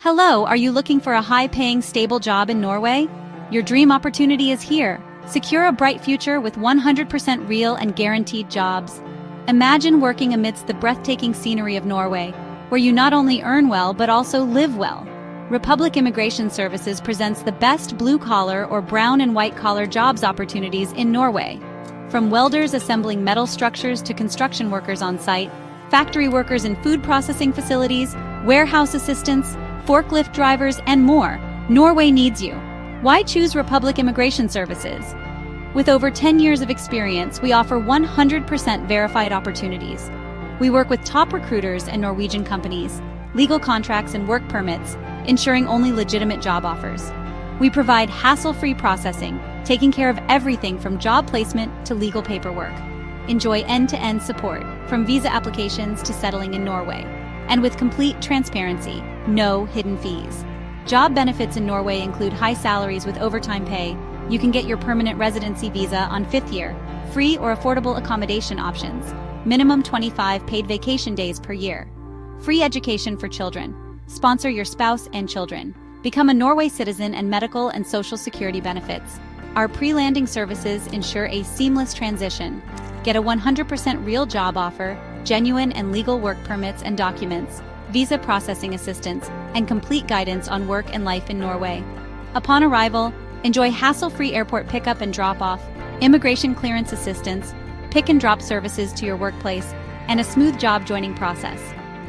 Hello, are you looking for a high-paying, stable job in Norway? Your dream opportunity is here. Secure a bright future with 100% real and guaranteed jobs. Imagine working amidst the breathtaking scenery of Norway, where you not only earn well but also live well. Republic Immigration Services presents the best blue-collar or brown and white-collar jobs opportunities in Norway. From welders assembling metal structures to construction workers on site, factory workers in food processing facilities, warehouse assistants, forklift drivers, and more, Norway needs you. Why choose Republic Immigration Services? With over 10 years of experience, we offer 100% verified opportunities. We work with top recruiters and Norwegian companies, legal contracts and work permits, ensuring only legitimate job offers. We provide hassle-free processing, taking care of everything from job placement to legal paperwork. Enjoy end-to-end support, from visa applications to settling in Norway. And with complete transparency, no hidden fees. Job benefits in Norway include high salaries with overtime pay. You can get your permanent residency visa on 5th year, free or affordable accommodation options, minimum 25 paid vacation days per year, free education for children, sponsor your spouse and children, become a Norway citizen, and medical and social security benefits. Our pre-landing services ensure a seamless transition. Get a 100% real job offer, genuine and legal work permits and documents, visa processing assistance, and complete guidance on work and life in Norway. Upon arrival, enjoy hassle-free airport pickup and drop-off, immigration clearance assistance, pick and drop services to your workplace, and a smooth job joining process.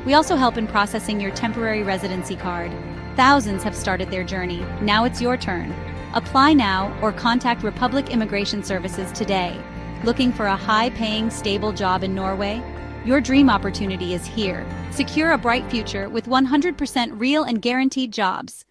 We also help in processing your temporary residency card. Thousands have started their journey. Now it's your turn. Apply now or contact Republic Immigration Services today. Looking for a high-paying, stable job in Norway? Your dream opportunity is here. Secure a bright future with 100% real and guaranteed jobs.